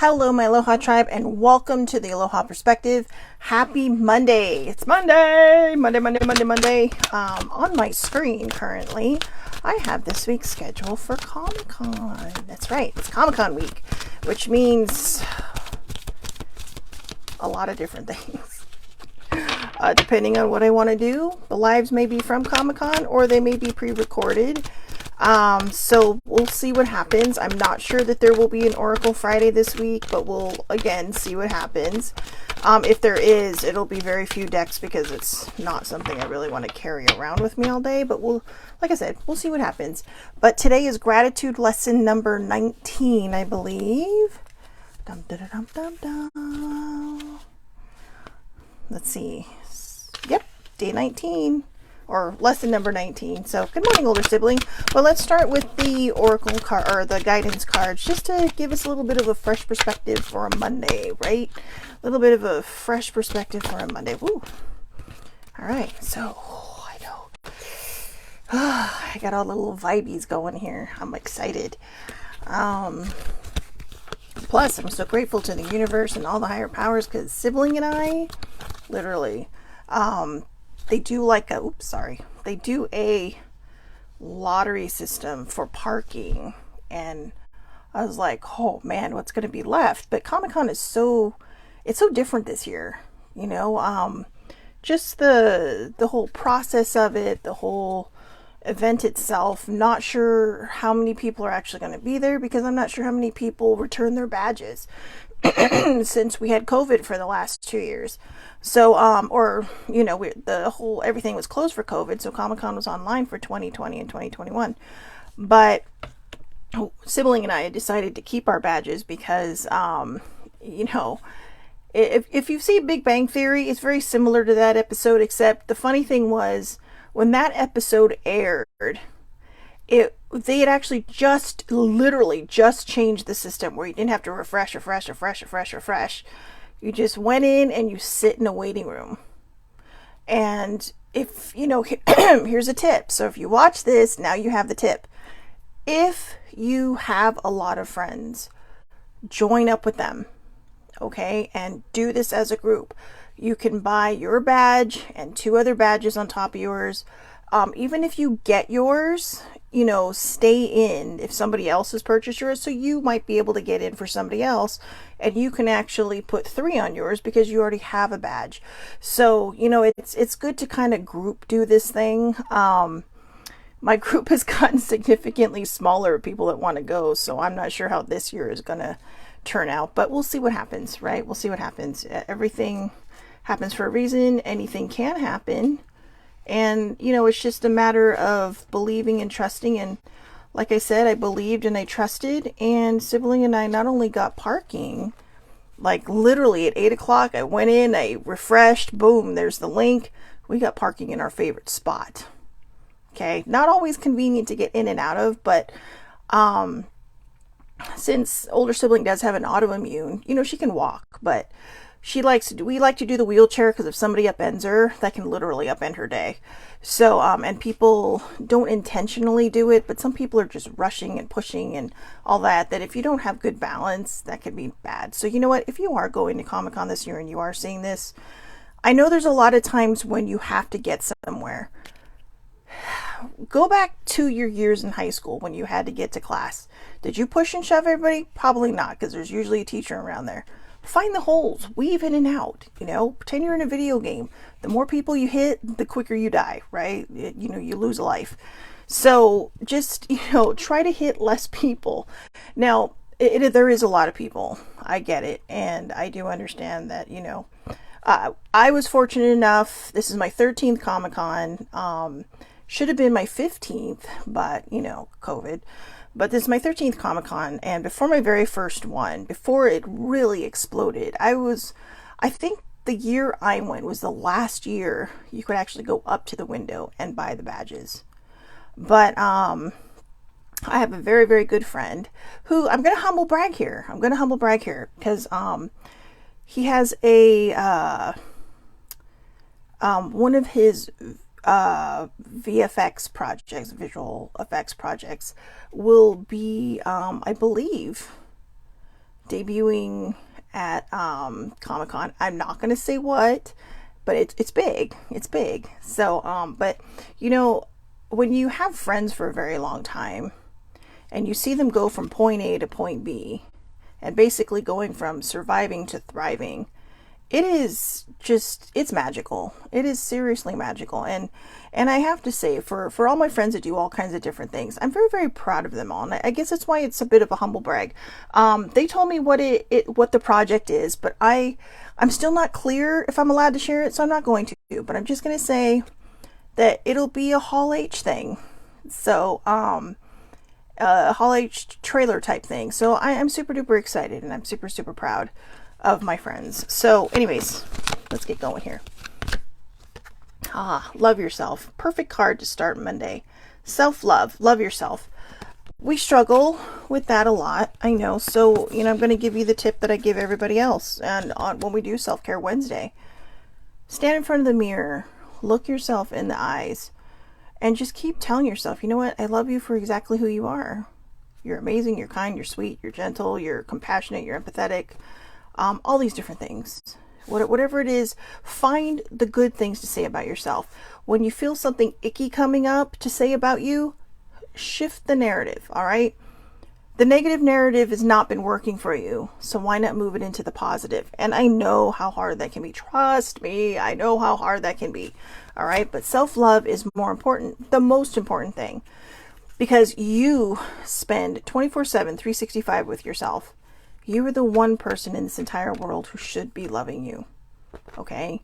Hello, my Aloha tribe, and welcome to the Aloha Perspective. Happy Monday. It's Monday. Monday. On my screen currently, I have this week's schedule for Comic-Con. That's right. It's Comic-Con week, which means a lot of different things. Depending on what I want to do, the lives may be from Comic-Con or they may be pre-recorded. So we'll see what happens. I'm not sure that there will be an Oracle Friday this week, but we'll again see what happens. If there is, it'll be very few decks because it's not something I really want to carry around with me all day, but like I said, we'll see what happens. But today is gratitude lesson number 19, I believe. Let's see. Yep, day 19. Or lesson number 19. So good morning, older sibling. Well, let's start with the oracle card or the guidance cards, just to give us a little bit of a fresh perspective for a Monday, right? A little bit of a fresh perspective for a Monday. Woo. All right. So I know I got all the little vibes going here. I'm excited. Plus, I'm so grateful to the universe and all the higher powers because sibling and I, literally, they do they do a lottery system for parking, and I was like, oh man, what's going to be left? But Comic-Con is so different this year, just the whole process of it, the whole event itself. Not sure how many people are actually going to be there because I'm not sure how many people return their badges since we had COVID for the last 2 years. So, everything was closed for COVID, so Comic-Con was online for 2020 and 2021. But sibling and I had decided to keep our badges because, if you see Big Bang Theory, it's very similar to that episode, except the funny thing was, when that episode aired, they had actually literally just changed the system where you didn't have to refresh. You just went in and you sit in a waiting room. And if, here's a tip. So if you watch this, now you have the tip. If you have a lot of friends, join up with them, okay? And do this as a group. You can buy your badge and 2 other badges on top of yours. Even if you get yours, stay in if somebody else has purchased yours, so you might be able to get in for somebody else, and you can actually put 3 on yours because you already have a badge. So, it's good to kind of group do this thing. My group has gotten significantly smaller of people that want to go, so I'm not sure how this year is going to turn out, but we'll see what happens, right? We'll see what happens. Everything happens for a reason. Anything can happen. And, it's just a matter of believing and trusting. And like I said, I believed and I trusted. And sibling and I not only got parking, like literally at 8 o'clock, I went in, I refreshed, boom, there's the link. We got parking in our favorite spot. Okay. Not always convenient to get in and out of, but since older sibling does have an autoimmune, she can walk, but we like to do the wheelchair because if somebody upends her, that can literally upend her day. So, and people don't intentionally do it, but some people are just rushing and pushing and all that if you don't have good balance, that could be bad. So you know what? If you are going to Comic-Con this year and you are seeing this, I know there's a lot of times when you have to get somewhere. Go back to your years in high school when you had to get to class. Did you push and shove everybody? Probably not, because there's usually a teacher around there. Find the holes, weave in and out, pretend you're in a video game. The more people you hit, the quicker you die, right? You lose a life. So just, try to hit less people. Now, there is a lot of people. I get it. And I do understand that, I was fortunate enough. This is my 13th Comic-Con. Should have been my 15th, but, COVID. But this is my 13th Comic-Con, and before my very first one, before it really exploded, I think the year I went was the last year you could actually go up to the window and buy the badges. But I have a very, very good friend who I'm going to humble brag here. Because he has one of his VFX projects, visual effects projects, will be, I believe, debuting at Comic-Con. I'm not going to say what, but it's big. It's big. So, but you know, when you have friends for a very long time and you see them go from point A to point B and basically going from surviving to thriving, it is just, it's magical. It is seriously magical. And I have to say, for all my friends that do all kinds of different things, I'm very, very proud of them all. And I guess that's why it's a bit of a humble brag. They told me what what the project is, but I'm still not clear if I'm allowed to share it, so I'm not going to. But I'm just going to say that it'll be a Hall H thing. So, a Hall H trailer type thing. So I'm super duper excited, and I'm super, super proud of my friends. So anyways, let's get going here. Love yourself. Perfect card to start Monday. Self-love. Love yourself. We struggle with that a lot, I know. So, you know, I'm going to give you the tip that I give everybody else. And when we do Self-Care Wednesday, stand in front of the mirror, look yourself in the eyes, and just keep telling yourself, you know what? I love you for exactly who you are. You're amazing, you're kind, you're sweet, you're gentle, you're compassionate, you're empathetic. All these different things. Whatever it is, find the good things to say about yourself. When you feel something icky coming up to say about you, shift the narrative, all right? The negative narrative has not been working for you, so why not move it into the positive? And I know how hard that can be. Trust me, I know how hard that can be, all right? But self-love is more important, the most important thing, because you spend 24/7, 365 with yourself. You are the one person in this entire world who should be loving you, okay?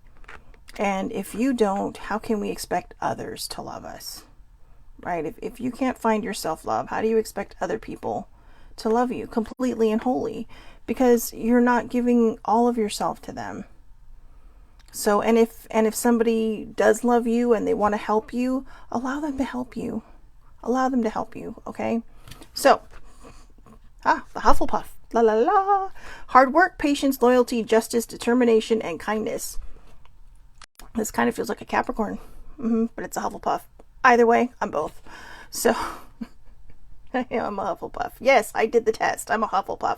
And if you don't, how can we expect others to love us, right? If you can't find your self-love, how do you expect other people to love you completely and wholly? Because you're not giving all of yourself to them. So, and if somebody does love you and they want to help you, allow them to help you. Allow them to help you, okay? So, the Hufflepuff. La la la. Hard work, patience, loyalty, justice, determination, and kindness. This kind of feels like a Capricorn, but it's a Hufflepuff. Either way, I'm both. So, I'm a Hufflepuff. Yes, I did the test. I'm a Hufflepuff.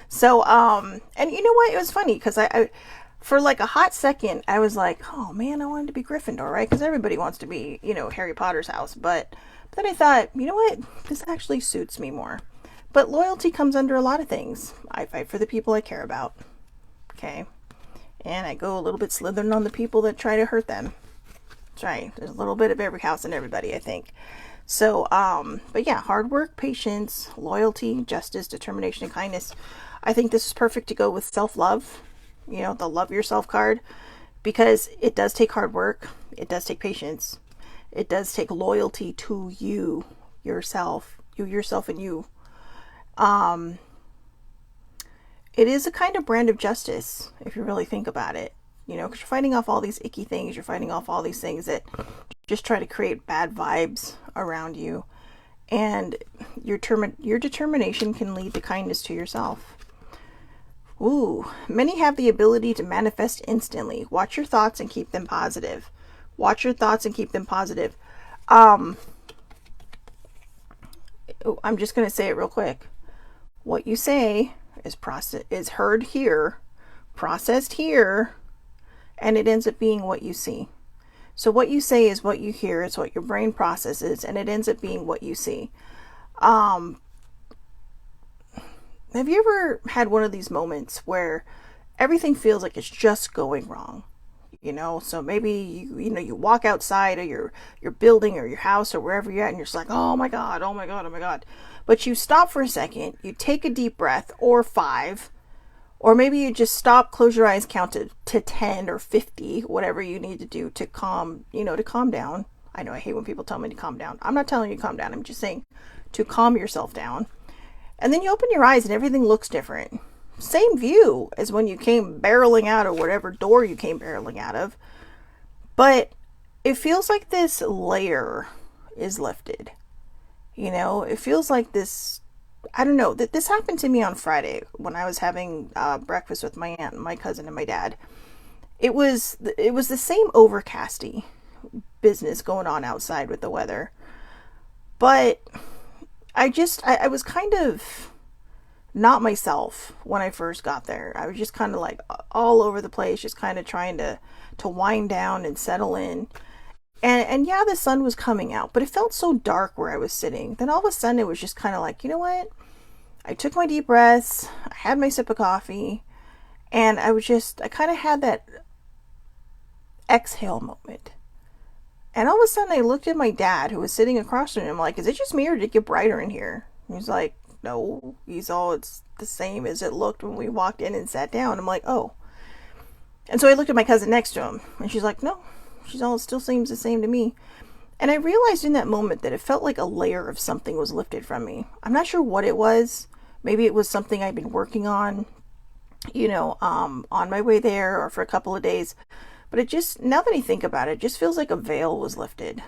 So, and you know what? It was funny because I for like a hot second, I was like, oh man, I wanted to be Gryffindor, right? Because everybody wants to be, you know, Harry Potter's house. But then I thought, you know what? This actually suits me more. But loyalty comes under a lot of things. I fight for the people I care about. Okay. And I go a little bit Slytherin on the people that try to hurt them. That's right. There's a little bit of every house and everybody, I think. So, but yeah, hard work, patience, loyalty, justice, determination, and kindness. I think this is perfect to go with self-love. You know, the love yourself card. Because it does take hard work. It does take patience. It does take loyalty to you, yourself. You, yourself, and you. It is a kind of brand of justice, if you really think about it, you know, because you're fighting off all these icky things. You're fighting off all these things that just try to create bad vibes around you. And your determination can lead to kindness to yourself. Ooh, many have the ability to manifest instantly. Watch your thoughts and keep them positive. Watch your thoughts and keep them positive. I'm just going to say it real quick. What you say is heard here, processed here, and it ends up being what you see. So what you say is what you hear. It's what your brain processes, and it ends up being what you see. Have you ever had one of these moments where everything feels like it's just going wrong? You know, so maybe you walk outside of your building or your house or wherever you're at, and you're just like, oh my God, oh my God, oh my God. But you stop for a second, you take a deep breath, or 5, or maybe you just stop, close your eyes, count to 10 or 50, whatever you need to do to calm down. I know I hate when people tell me to calm down. I'm not telling you to calm down. I'm just saying to calm yourself down. And then you open your eyes and everything looks different. Same view as when you came barreling out of whatever door you came barreling out of. But it feels like this layer is lifted. You know, it feels like this, I don't know, that this happened to me on Friday when I was having breakfast with my aunt, my cousin, and my dad. It was the same overcasty business going on outside with the weather. But I was kind of not myself when I first got there. I was just kind of like all over the place, just kind of trying to wind down and settle in. And yeah, the sun was coming out, but it felt so dark where I was sitting. Then all of a sudden it was just kind of like, you know what? I took my deep breaths, I had my sip of coffee, and I kind of had that exhale moment. And all of a sudden I looked at my dad who was sitting across from me. I'm like, is it just me or did it get brighter in here? He's like, no. It's the same as it looked when we walked in and sat down. I'm like, oh. And so I looked at my cousin next to him and she's like, no, it still seems the same to me. And I realized in that moment that it felt like a layer of something was lifted from me. I'm not sure what it was. Maybe it was something I'd been working on, on my way there or for a couple of days. But it just, now that I think about it, it just feels like a veil was lifted.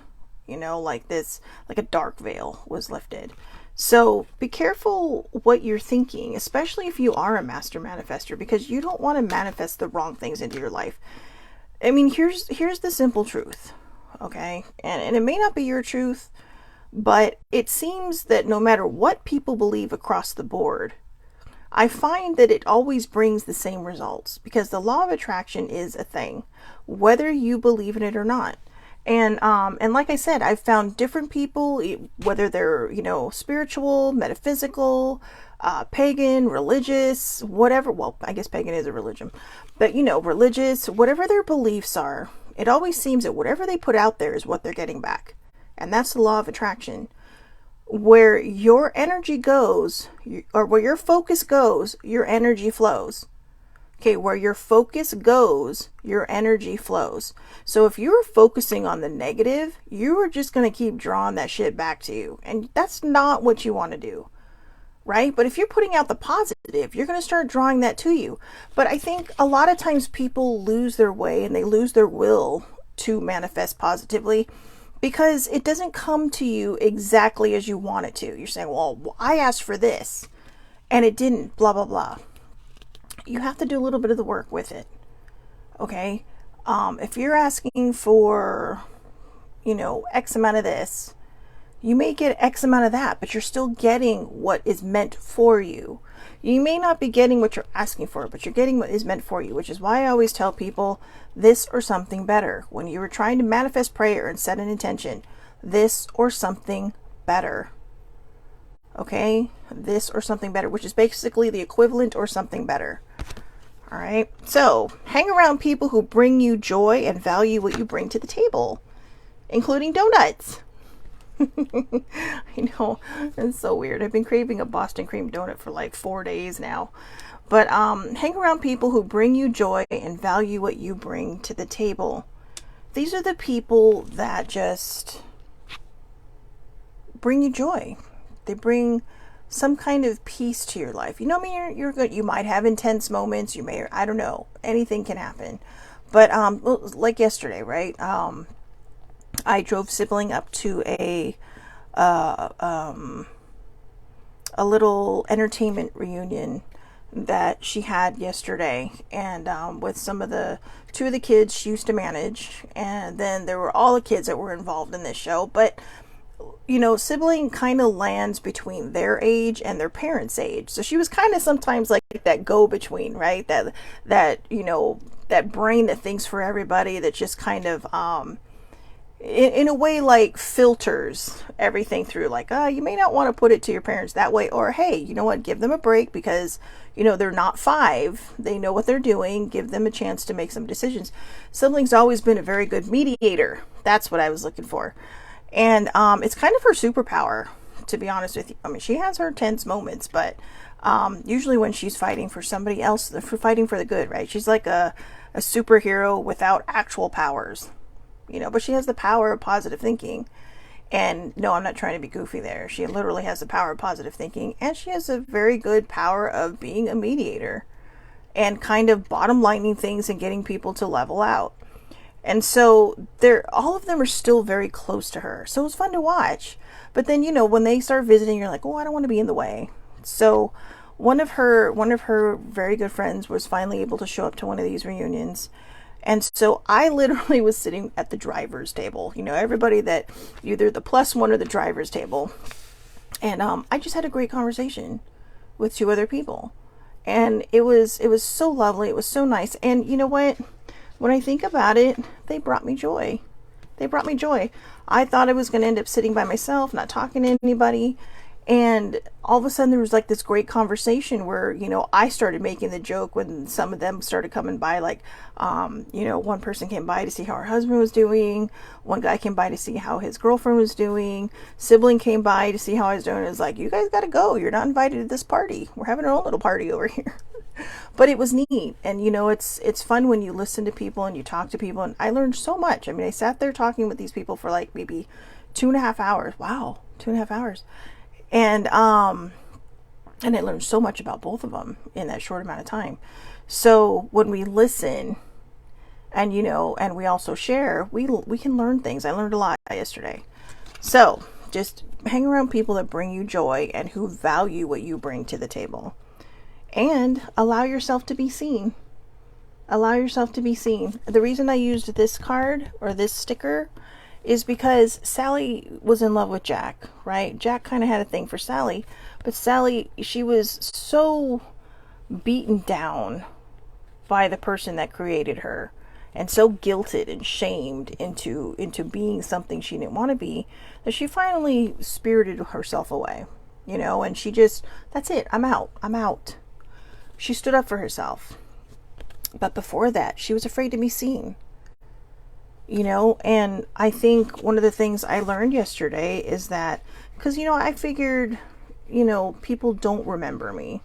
Like a dark veil was lifted. So be careful what you're thinking, especially if you are a master manifester, because you don't want to manifest the wrong things into your life. I mean, here's the simple truth, okay? And it may not be your truth, but it seems that no matter what people believe across the board, I find that it always brings the same results because the law of attraction is a thing, whether you believe in it or not. And like I said, I've found different people, whether they're, spiritual, metaphysical, pagan, religious, whatever. Well, I guess pagan is a religion, but religious, whatever their beliefs are, it always seems that whatever they put out there is what they're getting back. And that's the law of attraction. Where your energy goes, or where your focus goes, your energy flows. Okay, where your focus goes, your energy flows. So if you're focusing on the negative, you are just going to keep drawing that shit back to you. And that's not what you want to do, right? But if you're putting out the positive, you're going to start drawing that to you. But I think a lot of times people lose their way and they lose their will to manifest positively because it doesn't come to you exactly as you want it to. You're saying, well, I asked for this and it didn't, blah, blah, blah. You have to do a little bit of the work with it. Okay. If you're asking for, X amount of this, you may get X amount of that, but you're still getting what is meant for you. You may not be getting what you're asking for, but you're getting what is meant for you, which is why I always tell people this or something better. When you were trying to manifest prayer and set an intention, this or something better. Okay? This or something better, which is basically the equivalent or something better. All right. So hang around people who bring you joy and value what you bring to the table, including donuts. I know, it's so weird. I've been craving a Boston cream donut for like 4 days now. But hang around people who bring you joy and value what you bring to the table. These are the people that just bring you joy. They bring some kind of peace to your life. I mean, you're good. You might have intense moments. You may, I don't know. Anything can happen. But like yesterday, right? I drove sibling up to a little entertainment reunion that she had yesterday, and with two of the kids she used to manage, and then there were all the kids that were involved in this show. But sibling kind of lands between their age and their parents' age, so she was kind of sometimes like that go between, right? That that brain that thinks for everybody, that just kind of in a way like filters everything through, like, you may not want to put it to your parents that way, or hey, you know what, give them a break because they're not 5, they know what they're doing, give them a chance to make some decisions. Sibling's always been a very good mediator. That's what I was looking for. And it's kind of her superpower, to be honest with you. I mean, she has her tense moments, but usually when she's fighting for somebody else, for fighting for the good, right? She's like a superhero without actual powers. But she has the power of positive thinking. And no, I'm not trying to be goofy there. She literally has the power of positive thinking, and she has a very good power of being a mediator and kind of bottom lining things and getting people to level out. And so all of them are still very close to her. So it was fun to watch. But then, when they start visiting, you're like, oh, I don't want to be in the way. So one of her very good friends was finally able to show up to one of these reunions. And so I literally was sitting at the driver's table, everybody that either the +1 or the driver's table. And I just had a great conversation. with two other people. And it was so lovely. It was so nice. And you know what? When I think about it, they brought me joy. They brought me joy. I thought I was going to end up sitting by myself, not talking to anybody. And all of a sudden there was like this great conversation where, I started making the joke when some of them started coming by, like, one person came by to see how her husband was doing. One guy came by to see how his girlfriend was doing. Sibling came by to see how I was doing. It was like, you guys got to go. You're not invited to this party. We're having our own little party over here. But it was neat. And, it's fun when you listen to people and you talk to people. And I learned so much. I mean, I sat there talking with these people for like maybe 2.5 hours. Wow. 2.5 hours. And I learned so much about both of them in that short amount of time. So when we listen and, and we also share, we can learn things. I learned a lot yesterday. So just hang around people that bring you joy and who value what you bring to the table, and allow yourself to be seen. Allow yourself to be seen. The reason I used this card or this sticker is because Sally was in love with Jack, right? Jack kind of had a thing for Sally, but Sally, she was so beaten down by the person that created her, and so guilted and shamed into being something she didn't want to be, that she finally spirited herself away, and she just, that's it, I'm out. She stood up for herself. But before that, she was afraid to be seen. And I think one of the things I learned yesterday is that, because, I figured, people don't remember me.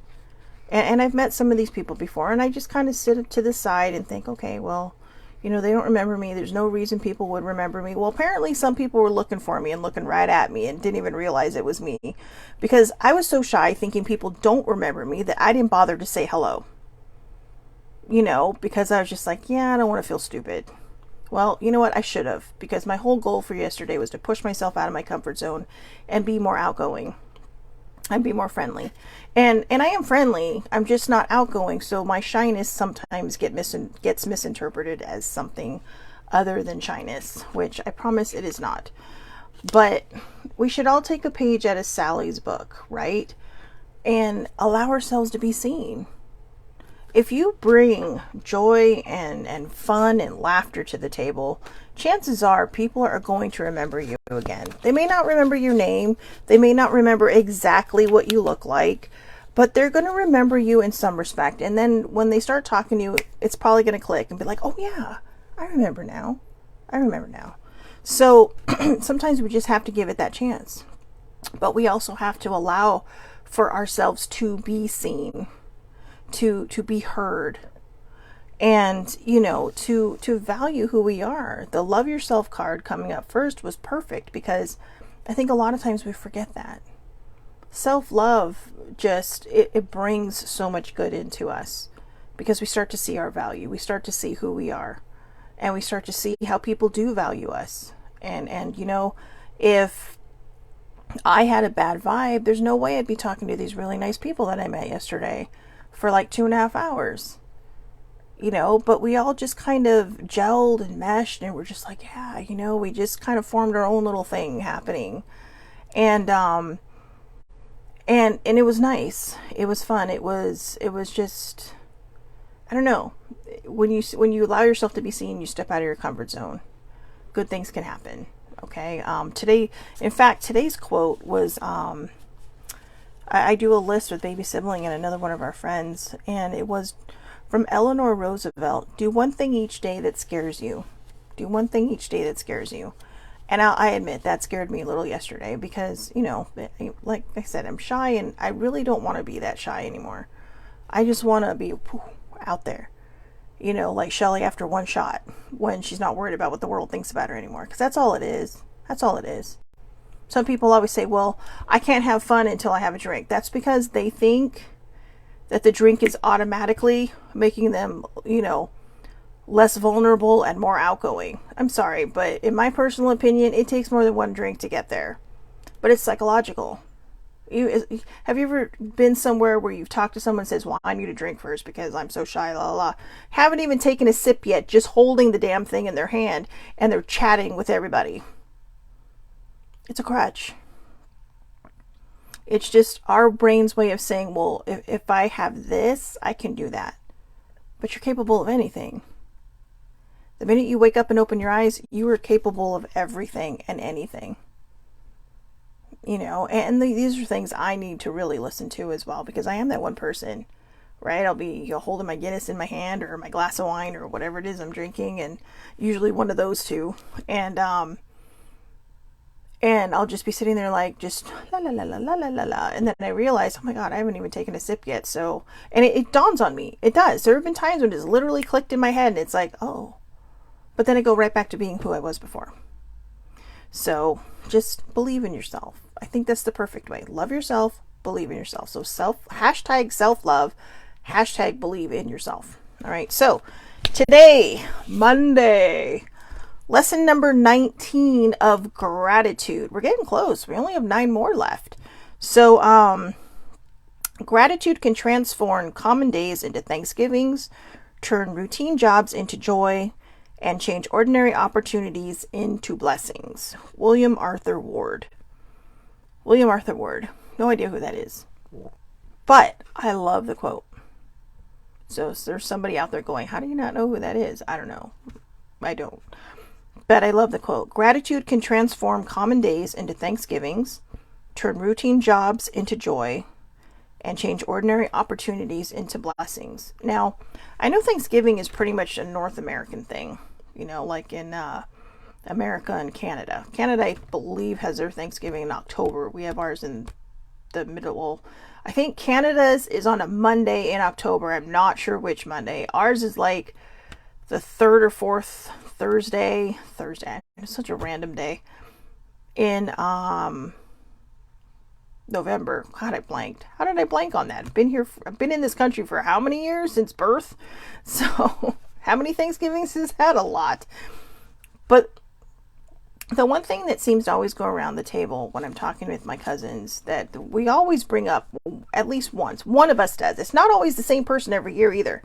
And I've met some of these people before, and I just kind of sit to the side and think, okay, well, they don't remember me. There's no reason people would remember me. Well, apparently some people were looking for me and looking right at me and didn't even realize it was me, because I was so shy thinking people don't remember me that I didn't bother to say hello, because I was just like, yeah, I don't want to feel stupid. Well, you know what? I should have, because my whole goal for yesterday was to push myself out of my comfort zone and be more outgoing and be more friendly. And I am friendly. I'm just not outgoing. So my shyness sometimes gets misinterpreted as something other than shyness, which I promise it is not. But we should all take a page out of Sally's book, right? And allow ourselves to be seen. If you bring joy and fun and laughter to the table, chances are people are going to remember you again. They may not remember your name. They may not remember exactly what you look like, but they're going to remember you in some respect. And then when they start talking to you, it's probably going to click and be like, oh yeah, I remember now. So sometimes we just have to give it that chance. But we also have to allow for ourselves to be seen, to be heard, and to value who we are. The love yourself card coming up first was perfect, because I think a lot of times we forget that self-love just it brings so much good into us, because we start to see our value, we start to see who we are, and we start to see how people do value us. And if I had a bad vibe, there's no way I'd be talking to these really nice people that I met yesterday for like 2.5 hours, but we all just kind of gelled and meshed, and we're just like, yeah, we just kind of formed our own little thing happening. And it was nice. It was fun. It was just, I don't know, when you allow yourself to be seen, you step out of your comfort zone, good things can happen. Okay. Today's quote was, I do a list with baby sibling and another one of our friends, and it was from Eleanor Roosevelt. Do one thing each day that scares you. Do one thing each day that scares you. And I admit that scared me a little yesterday, because, like I said, I'm shy, and I really don't want to be that shy anymore. I just want to be out there, like Shelly after one shot, when she's not worried about what the world thinks about her anymore, because that's all it is. That's all it is. Some people always say, well, I can't have fun until I have a drink. That's because they think that the drink is automatically making them, less vulnerable and more outgoing. I'm sorry, but in my personal opinion, it takes more than one drink to get there. But it's psychological. Have you ever been somewhere where you've talked to someone and says, well, I need a drink first because I'm so shy, la la la. Haven't even taken a sip yet, just holding the damn thing in their hand, and they're chatting with everybody. It's a crutch. It's just our brain's way of saying, well, if I have this, I can do that. But you're capable of anything. The minute you wake up and open your eyes, you are capable of everything and anything. These are things I need to really listen to as well, because I am that one person, right? I'll be holding my Guinness in my hand or my glass of wine or whatever it is I'm drinking, and usually one of those two. And I'll just be sitting there like just la la la la la la la la, and then I realize, oh my god, I haven't even taken a sip yet. So, and it dawns on me. It does. There have been times when it's literally clicked in my head, and it's like, oh, but then I go right back to being who I was before. So just believe in yourself. I think that's the perfect way. Love yourself, believe in yourself. So hashtag self-love, hashtag believe in yourself. All right. So today, Monday, lesson number 19 of gratitude. We're getting close. We only have 9 more left. So, gratitude can transform common days into Thanksgivings, turn routine jobs into joy, and change ordinary opportunities into blessings. William Arthur Ward. William Arthur Ward. No idea who that is. But I love the quote. So there's somebody out there going, how do you not know who that is? I don't know. I don't. But I love the quote. Gratitude can transform common days into Thanksgivings, turn routine jobs into joy, and change ordinary opportunities into blessings. Now, I know Thanksgiving is pretty much a North American thing, like in America and Canada. Canada, I believe, has their Thanksgiving in October. We have ours in the middle. Well, I think Canada's is on a Monday in October. I'm not sure which Monday. Ours is like the 3rd or 4th Thursday. It's such a random day. In November. God, I blanked. How did I blank on that? I've been in this country for how many years? Since birth? So, how many Thanksgivings has had? A lot. But the one thing that seems to always go around the table when I'm talking with my cousins that we always bring up at least once. One of us does. It's not always the same person every year either.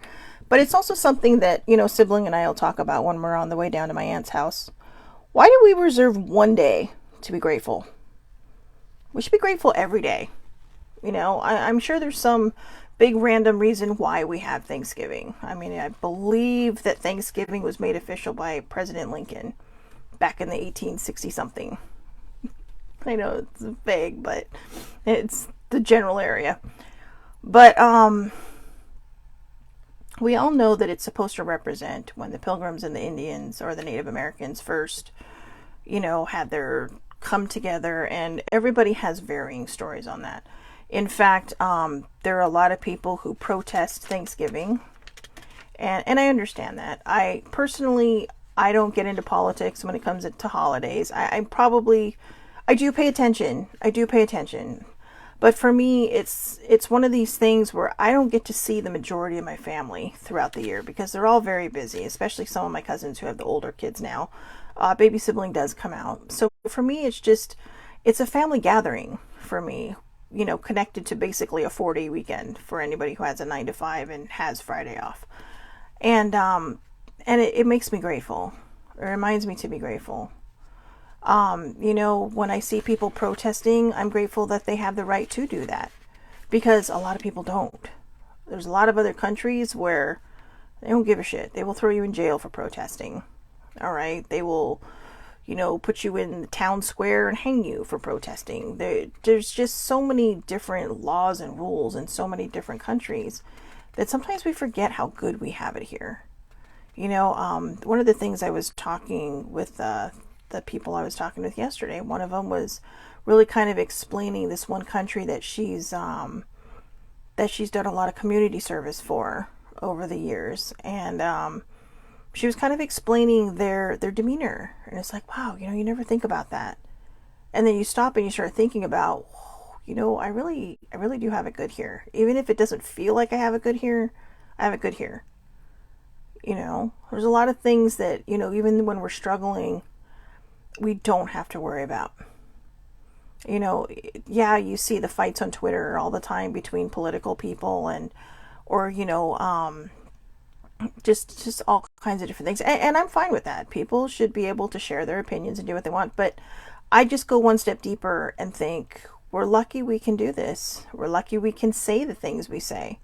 But it's also something that, sibling and I will talk about when we're on the way down to my aunt's house. Why do we reserve one day to be grateful? We should be grateful every day. I'm sure there's some big random reason why we have Thanksgiving. I mean, I believe that Thanksgiving was made official by President Lincoln back in the 1860 something. I know it's vague, but it's the general area. But we all know that it's supposed to represent when the Pilgrims and the Indians or the Native Americans first, had their come together, and everybody has varying stories on that. In fact, there are a lot of people who protest Thanksgiving, and I understand that. I personally, I don't get into politics when it comes to holidays. I do pay attention. But for me, it's one of these things where I don't get to see the majority of my family throughout the year because they're all very busy, especially some of my cousins who have the older kids now. Baby sibling does come out. So for me, it's a family gathering for me, connected to basically a 4-day weekend for anybody who has a 9 to 5 and has Friday off. And it makes me grateful. It reminds me to be grateful. When I see people protesting, I'm grateful that they have the right to do that because a lot of people don't. There's a lot of other countries where they don't give a shit. They will throw you in jail for protesting. All right. They will, put you in the town square and hang you for protesting. There's just so many different laws and rules in so many different countries that sometimes we forget how good we have it here. One of the things I was talking with, the people I was talking with yesterday, one of them was really kind of explaining this one country that she's done a lot of community service for over the years. And, she was kind of explaining their demeanor. And it's like, wow, you never think about that. And then you stop and you start thinking about, I really do have it good here. Even if it doesn't feel like I have it good here, I have it good here. There's a lot of things that, even when we're struggling, we don't have to worry about. Yeah, you see the fights on Twitter all the time between political people or just all kinds of different things. And I'm fine with that. People should be able to share their opinions and do what they want. But I just go one step deeper and think We're lucky we can do this. We're lucky we can say the things we say.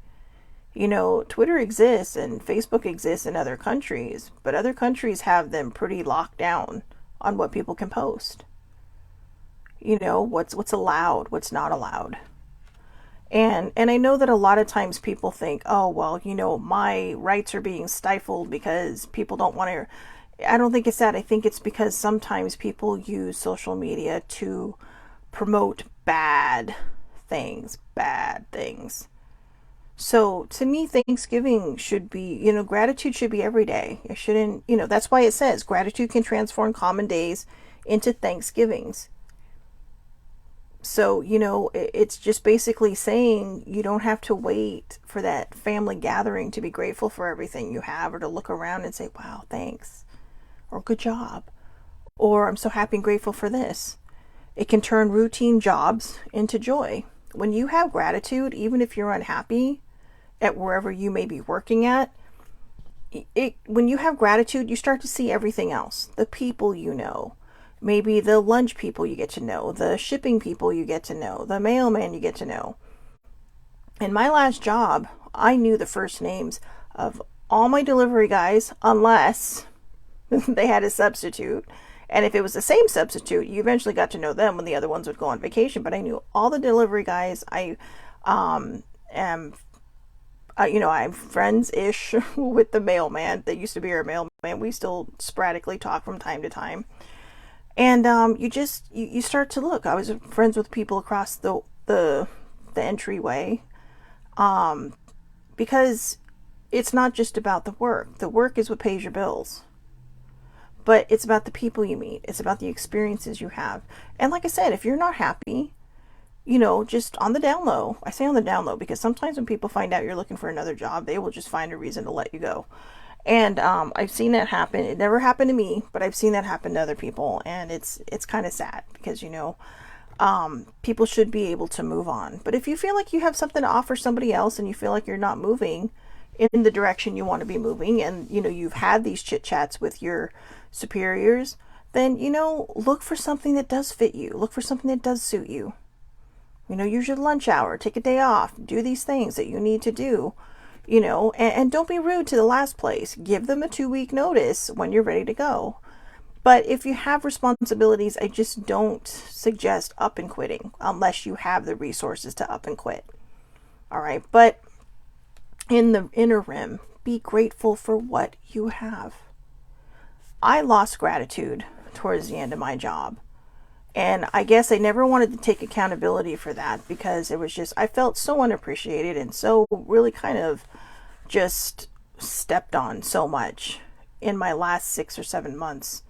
You know, Twitter exists and Facebook exists in other countries, but other countries have them pretty locked down on what people can post. You know, what's allowed, what's not allowed. And I know that a lot of times people think, oh, well, you know, my rights are being stifled because people don't want to. I don't think it's that. I think it's because sometimes people use social media to promote bad things, bad things. So to me, Thanksgiving should be, you know, gratitude should be every day. It shouldn't, you know, that's why it says gratitude can transform common days into Thanksgivings. So, you know, it's just basically saying you don't have to wait for that family gathering to be grateful for everything you have, or to look around and say, wow, thanks, or good job, or I'm so happy and grateful for this. It can turn routine jobs into joy. When you have gratitude, even if you're unhappy at wherever you may be working at, when you have gratitude, you start to see everything else. The people you know, maybe the lunch people you get to know, the shipping people you get to know, the mailman you get to know. In my last job, I knew the first names of all my delivery guys, unless they had a substitute. And if it was the same substitute, you eventually got to know them when the other ones would go on vacation. But I knew all the delivery guys. I am, you know, I'm friends-ish with the mailman that used to be our mailman. We still sporadically talk from time to time. And you start to look. I was friends with people across the entryway, because it's not just about the work. The work is what pays your bills. But it's about the people you meet. It's about the experiences you have. And like I said, if you're not happy, you know, just on the down low. I say on the down low because sometimes when people find out you're looking for another job, they will just find a reason to let you go. And I've seen that happen. It never happened to me, but I've seen that happen to other people. And it's kind of sad because, you know, people should be able to move on. But if you feel like you have something to offer somebody else and you feel like you're not moving in the direction you want to be moving, and, you know, you've had these chit chats with your superiors, then, you know, look for something that does fit you. Look for something that does suit you. You know, use your lunch hour, take a day off, do these things that you need to do, you know, and don't be rude to the last place. Give them a 2-week notice when you're ready to go. But if you have responsibilities, I just don't suggest up and quitting unless you have the resources to up and quit. All right. But in the interim, be grateful for what you have. I lost gratitude towards the end of my job. And I guess I never wanted to take accountability for that because it was just, I felt so unappreciated and so really kind of just stepped on so much in my last 6 or 7 months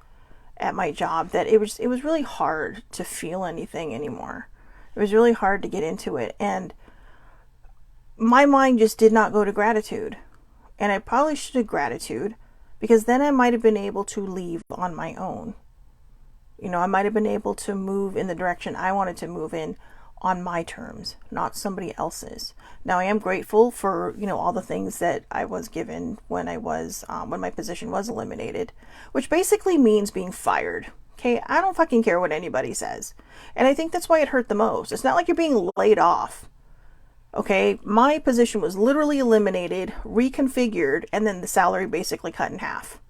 at my job that it was really hard to feel anything anymore. It was really hard to get into it. And my mind just did not go to gratitude. And I probably should have gratitude, because then I might have been able to leave on my own. You know, I might have been able to move in the direction I wanted to move in on my terms, not somebody else's. Now, I am grateful for, you know, all the things that I was given when when my position was eliminated, which basically means being fired. Okay, I don't fucking care what anybody says. And I think that's why it hurt the most. It's not like you're being laid off. Okay, my position was literally eliminated, reconfigured, and then the salary basically cut in half.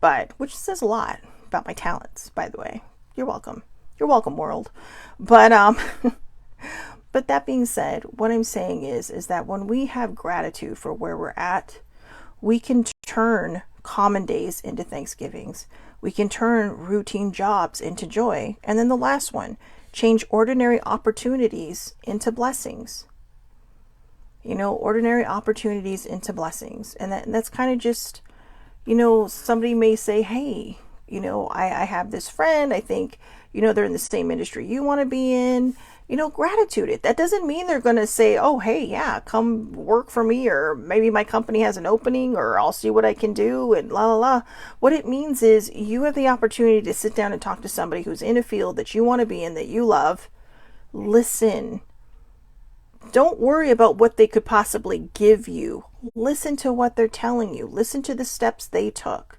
But, which says a lot about my talents, by the way. You're welcome. You're welcome, world. But, but that being said, what I'm saying is that when we have gratitude for where we're at, we can turn common days into Thanksgivings. We can turn routine jobs into joy. And then the last one, change ordinary opportunities into blessings. You know, ordinary opportunities into blessings. And that's kind of just, you know, somebody may say, hey, you know, I have this friend, I think, you know, they're in the same industry you want to be in. You know, gratitude it. That doesn't mean they're going to say, oh, hey, yeah, come work for me, or maybe my company has an opening, or I'll see what I can do, and la la la. What it means is you have the opportunity to sit down and talk to somebody who's in a field that you want to be in, that you love. Listen. Don't worry about what they could possibly give you. Listen to what they're telling you. Listen to the steps they took.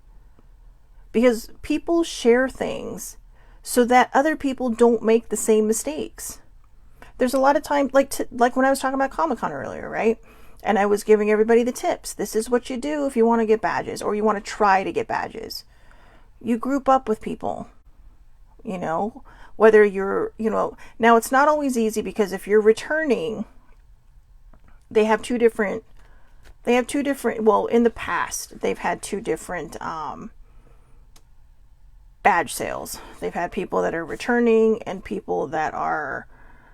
Because people share things so that other people don't make the same mistakes. There's a lot of time, like when I was talking about Comic-Con earlier, right? And I was giving everybody the tips. This is what you do if you want to get badges or you want to try to get badges. You group up with people, you know, whether you're, now it's not always easy because if you're returning, they have two different, well, in the past, they've had two different badge sales. They've had people that are returning and people that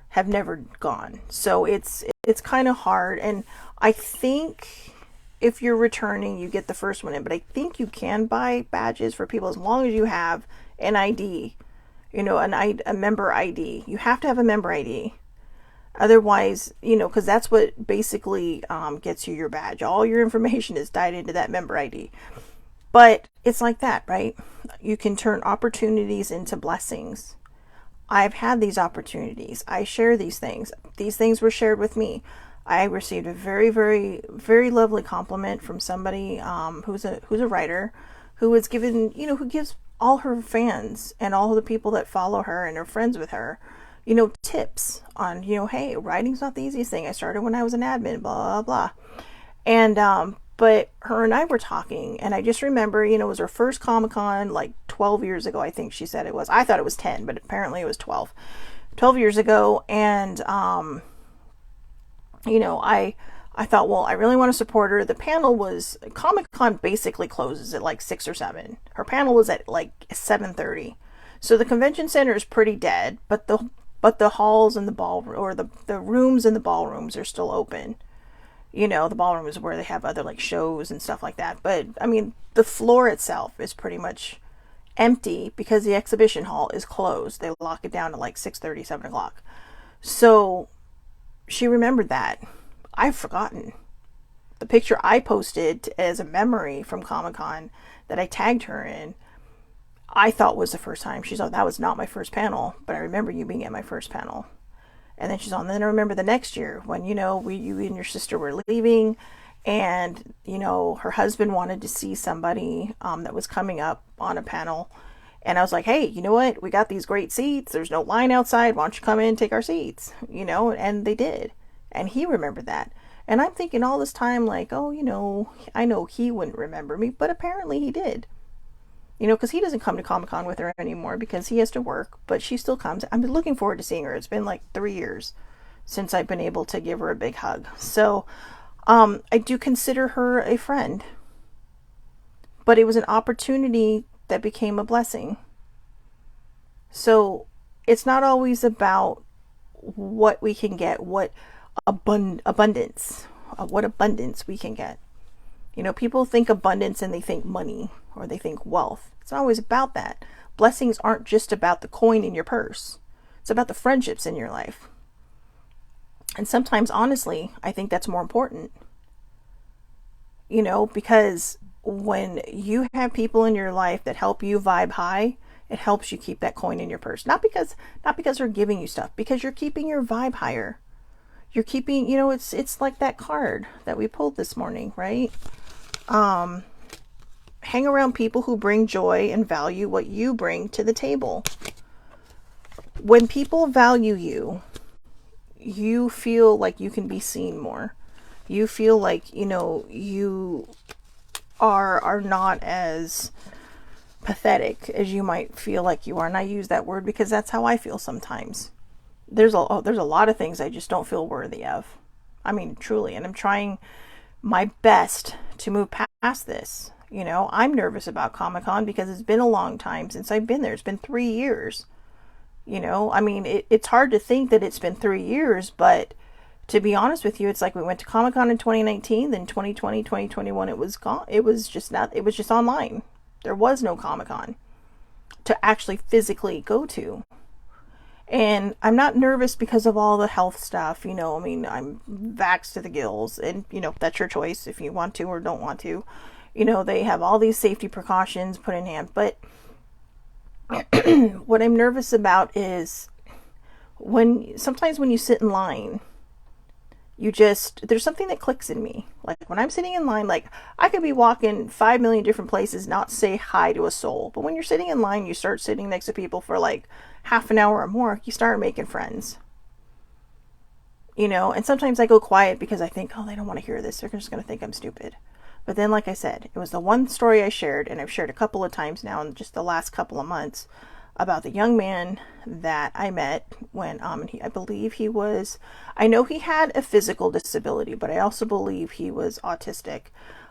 have never gone. So it's kind of hard. And I think if you're returning, you get the first one in. But I think you can buy badges for people as long as you have an ID, a member ID. You have to have a member ID. Otherwise, because that's what basically gets you your badge. All your information is tied into that member ID. But it's like that, right? You can turn opportunities into blessings. I've had these opportunities. I share these things. These things were shared with me. I received a very, very, very lovely compliment from somebody who's a writer, who was given, who gives all her fans and all the people that follow her and are friends with her, tips on, hey, writing's not the easiest thing. I started when I was an admin, blah, blah, blah. And, but her and I were talking, and I just remember, it was her first Comic-Con, like 12 years ago, I think she said it was. I thought it was 10, but apparently it was 12. 12 years ago, and, I thought, well, I really want to support her. The panel was, Comic-Con basically closes at like 6 or 7. Her panel was at like 7:30. So the convention center is pretty dead, but the halls and the ballroom, or the rooms and the ballrooms are still open. The ballroom is where they have other like shows and stuff like that. But I mean, the floor itself is pretty much empty because the exhibition hall is closed. They lock it down at like 6:30, 7 o'clock. So she remembered that. I've forgotten. The picture I posted as a memory from Comic-Con that I tagged her in, I thought was the first time. She's like, that was not my first panel, but I remember you being at my first panel. And then she's on. Then I remember the next year when, you and your sister were leaving, and, her husband wanted to see somebody that was coming up on a panel. And I was like, hey, you know what? We got these great seats. There's no line outside. Why don't you come in and take our seats? And they did. And he remembered that. And I'm thinking all this time, like, oh, I know he wouldn't remember me, but apparently he did. Because he doesn't come to Comic-Con with her anymore because he has to work, but she still comes. I'm looking forward to seeing her. It's been like 3 years since I've been able to give her a big hug. So I do consider her a friend, but it was an opportunity that became a blessing. So it's not always about what we can get, what abundance we can get. People think abundance and they think money or they think wealth. It's not always about that. Blessings aren't just about the coin in your purse. It's about the friendships in your life. And sometimes, honestly, I think that's more important. Because when you have people in your life that help you vibe high, it helps you keep that coin in your purse. Not because they're giving you stuff, because you're keeping your vibe higher. You're keeping, it's like that card that we pulled this morning, right? Hang around people who bring joy and value what you bring to the table. When people value you, you feel like you can be seen more. You feel like, you are not as pathetic as you might feel like you are. And I use that word because that's how I feel sometimes. There's a lot of things I just don't feel worthy of. I mean, truly. And I'm trying my best to move past this. I'm nervous about Comic-Con because it's been a long time since I've been there. It's been 3 years. I mean, it's hard to think that it's been 3 years, but to be honest with you, it's like we went to Comic-Con in 2019, then 2020, 2021, it was gone. It was just online. There was no Comic-Con to actually physically go to. And I'm not nervous because of all the health stuff, I mean, I'm vaxxed to the gills, and, that's your choice if you want to or don't want to. They have all these safety precautions put in hand, but what I'm nervous about is sometimes when you sit in line, there's something that clicks in me. Like when I'm sitting in line, like I could be walking 5 million different places, not say hi to a soul. But when you're sitting in line, you start sitting next to people for like half an hour or more, you start making friends. And sometimes I go quiet because I think, oh, they don't want to hear this. They're just going to think I'm stupid. But then, like I said, it was the one story I shared, and I've shared a couple of times now in just the last couple of months about the young man that I met when I believe he was, I know he had a physical disability, but I also believe he was autistic,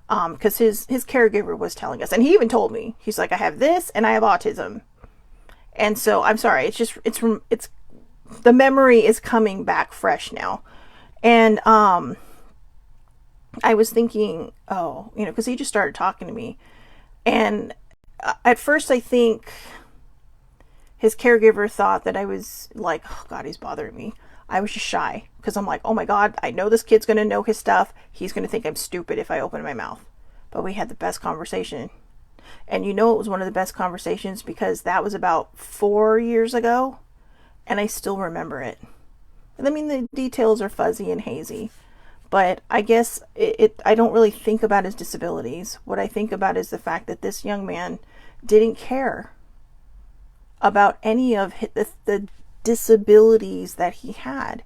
because his caregiver was telling us, and he even told me, he's like, I have this and I have autism. And so I'm sorry, it's the memory is coming back fresh now. And I was thinking, oh, because he just started talking to me. And at first, I think his caregiver thought that I was like, oh, God, he's bothering me. I was just shy because I'm like, oh my God, I know this kid's going to know his stuff. He's going to think I'm stupid if I open my mouth. But we had the best conversation. And it was one of the best conversations because that was about 4 years ago. And I still remember it. I mean, the details are fuzzy and hazy. But I guess I don't really think about his disabilities. What I think about is the fact that this young man didn't care about any of the disabilities that he had.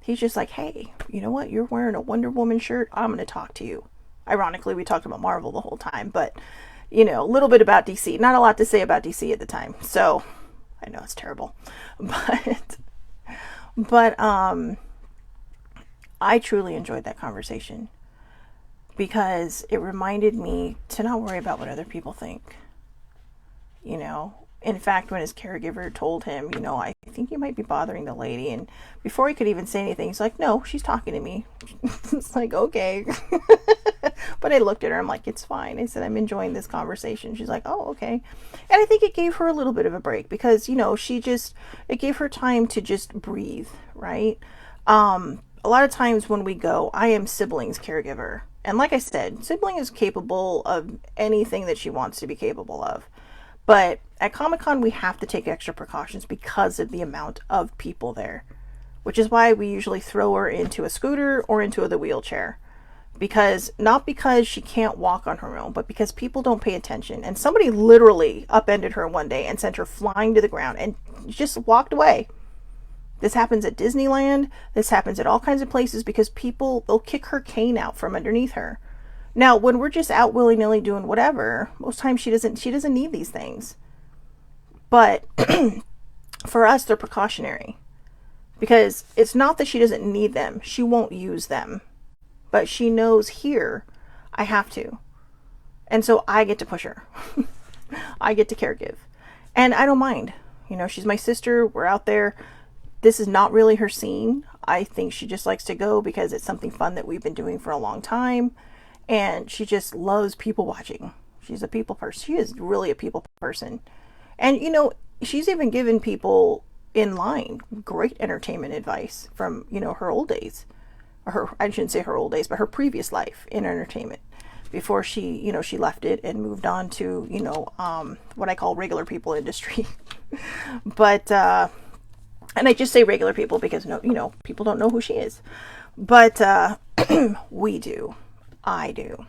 He's just like, hey, you know what? You're wearing a Wonder Woman shirt. I'm going to talk to you. Ironically, we talked about Marvel the whole time, but, a little bit about DC. Not a lot to say about DC at the time. So, I know it's terrible. But I truly enjoyed that conversation because it reminded me to not worry about what other people think. In fact, when his caregiver told him, I think you might be bothering the lady, and before he could even say anything, he's like, no, she's talking to me. It's like, okay. But I looked at her, I'm like, it's fine. I said, I'm enjoying this conversation. She's like, oh, okay. And I think it gave her a little bit of a break because, it gave her time to just breathe, right? A lot of times when we go, I am sibling's caregiver. And like I said, sibling is capable of anything that she wants to be capable of. But at Comic-Con, we have to take extra precautions because of the amount of people there, which is why we usually throw her into a scooter or into the wheelchair. Not because she can't walk on her own, but because people don't pay attention. And somebody literally upended her one day and sent her flying to the ground and just walked away. This happens at Disneyland. This happens at all kinds of places because they'll kick her cane out from underneath her. Now, when we're just out willy-nilly doing whatever, most times she doesn't need these things. But for us, they're precautionary. Because it's not that she doesn't need them. She won't use them. But she knows here, I have to. And so I get to push her. I get to caregive. And I don't mind. She's my sister. We're out there. This is not really her scene. I think she just likes to go because it's something fun that we've been doing for a long time. And she just loves people watching. She's a people person. She is really a people person. And, she's even given people in line great entertainment advice from, her old days. I shouldn't say her old days, but her previous life in entertainment. Before she, she left it and moved on to, what I call regular people industry. But, and I just say regular people because, people don't know who she is. But we do. I do.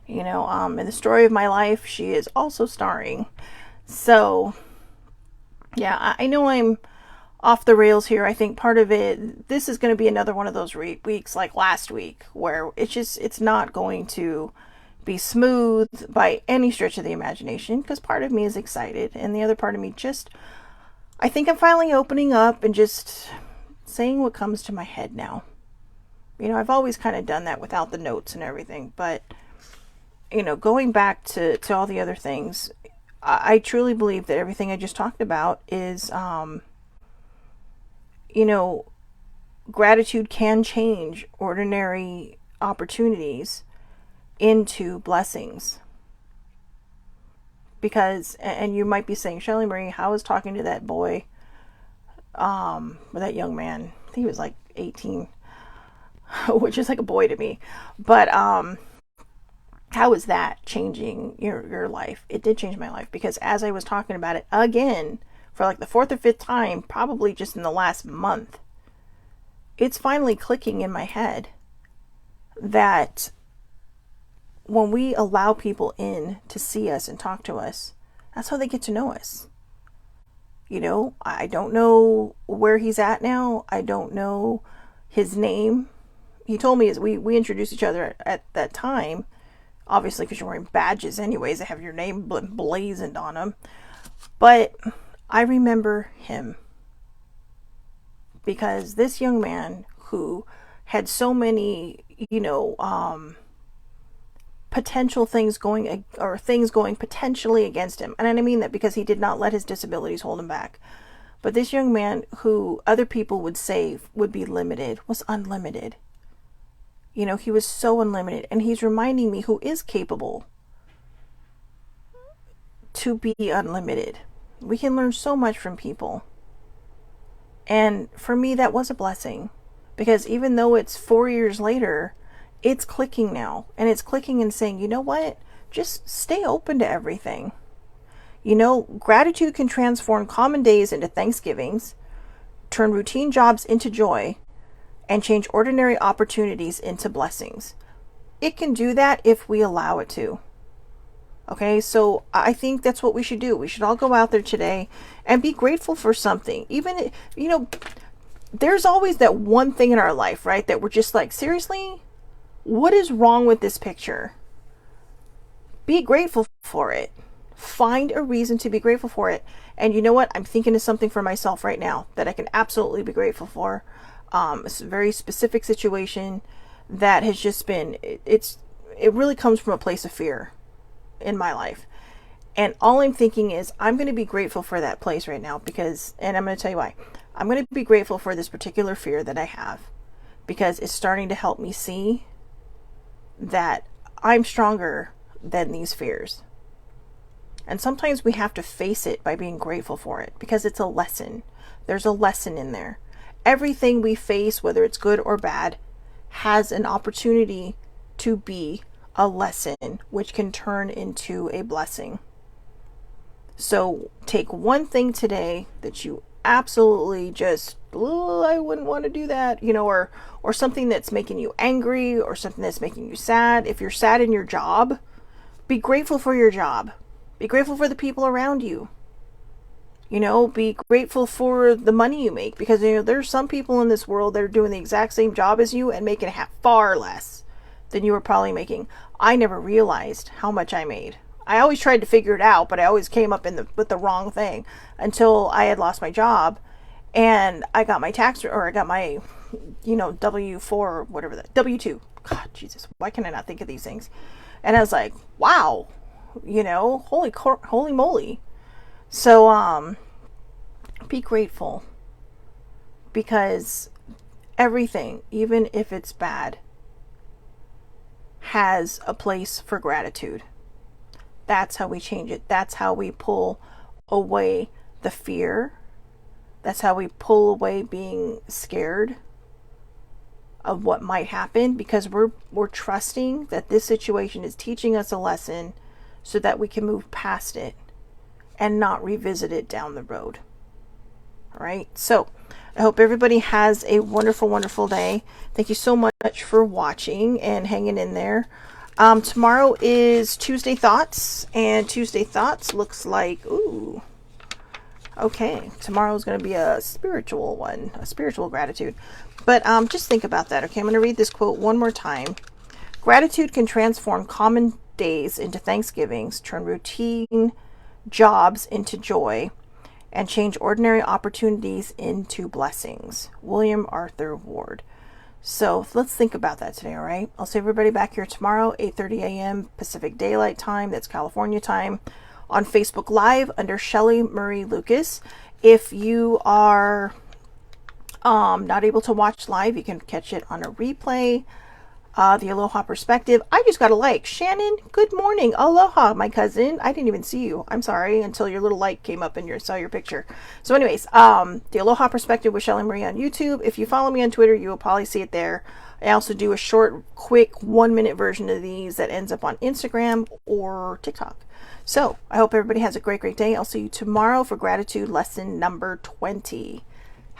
In the story of my life, she is also starring. So, yeah, I know I'm off the rails here. I think part of it, this is going to be another one of those weeks like last week, where it's not going to be smooth by any stretch of the imagination, because part of me is excited, and the other part of me I think I'm finally opening up and just saying what comes to my head now. I've always kind of done that without the notes and everything, but, going back to all the other things, I truly believe that everything I just talked about is, gratitude can change ordinary opportunities into blessings. Because, and you might be saying, Shelly Marie, how is talking to that boy, or that young man, I think he was like 18, which is like a boy to me, but how is that changing your life? It did change my life, because as I was talking about it again for like the 4th or 5th time, probably just in the last month, it's finally clicking in my head that when we allow people in to see us and talk to us, that's how they get to know us. I don't know where he's at now. I don't know his name. He told me, as we introduced each other at that time, obviously because you're wearing badges anyways, they have your name blazoned on them. But I remember him because this young man who had so many, potential things going, or things going potentially against him. And I mean that because he did not let his disabilities hold him back. But this young man, who other people would say would be limited, was unlimited. He was so unlimited. And he's reminding me who is capable to be unlimited. We can learn so much from people. And for me, that was a blessing. Because even though it's 4 years later, it's clicking now. And it's clicking and saying, you know what? Just stay open to everything. Gratitude can transform common days into Thanksgivings, turn routine jobs into joy, and change ordinary opportunities into blessings. It can do that if we allow it to. Okay, so I think that's what we should do. We should all go out there today and be grateful for something. Even, there's always that one thing in our life, right, that we're just like, seriously, what is wrong with this picture? Be grateful for it. Find a reason to be grateful for it. And you know what? I'm thinking of something for myself right now that I can absolutely be grateful for. It's a very specific situation that has just been, it really comes from a place of fear in my life. And all I'm thinking is I'm going to be grateful for that place right now because, and I'm going to tell you why. I'm going to be grateful for this particular fear that I have because it's starting to help me see that I'm stronger than these fears. And sometimes we have to face it by being grateful for it because it's a lesson. There's a lesson in there. Everything we face, whether it's good or bad, has an opportunity to be a lesson, which can turn into a blessing. So take one thing today that you absolutely just, I wouldn't want to do that, or something that's making you angry or something that's making you sad. If you're sad in your job, be grateful for your job. Be grateful for the people around you. Be grateful for the money you make because, there's some people in this world that are doing the exact same job as you and making far less than you were probably making. I never realized how much I made. I always tried to figure it out, but I always came up with the wrong thing until I had lost my job and I got my I got my, W-4 or whatever that, W-2. God, Jesus, why can I not think of these things? And I was like, wow. Holy moly. So, be grateful because everything, even if it's bad, has a place for gratitude. That's how we change it. That's how we pull away the fear. That's how we pull away being scared of what might happen because we're trusting that this situation is teaching us a lesson so that we can move past it and not revisit it down the road. All right. So I hope everybody has a wonderful, wonderful day. Thank you so much for watching and hanging in there. Tomorrow is Tuesday Thoughts, and Tuesday Thoughts looks like, ooh, okay, tomorrow's going to be a spiritual one, a spiritual gratitude. But just think about that. Okay, I'm going to read this quote one more time. Gratitude can transform common days into Thanksgivings, turn routine jobs into joy, and change ordinary opportunities into blessings. William Arthur Ward. So let's think about that today, all right? I'll see everybody back here tomorrow, 8:30 a.m. Pacific Daylight Time. That's California time. On Facebook Live under Shelly Marie Lucas. If you are not able to watch live, you can catch it on a replay. The Aloha Perspective. I just got a like. Shannon, good morning. Aloha, my cousin. I didn't even see you. I'm sorry until your little like came up and saw your picture. So anyways, the Aloha Perspective with Shelly Marie on YouTube. If you follow me on Twitter, you will probably see it there. I also do a short, quick 1-minute version of these that ends up on Instagram or TikTok. So I hope everybody has a great, great day. I'll see you tomorrow for gratitude lesson number 20.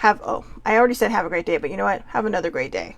I already said have a great day, but you know what? Have another great day.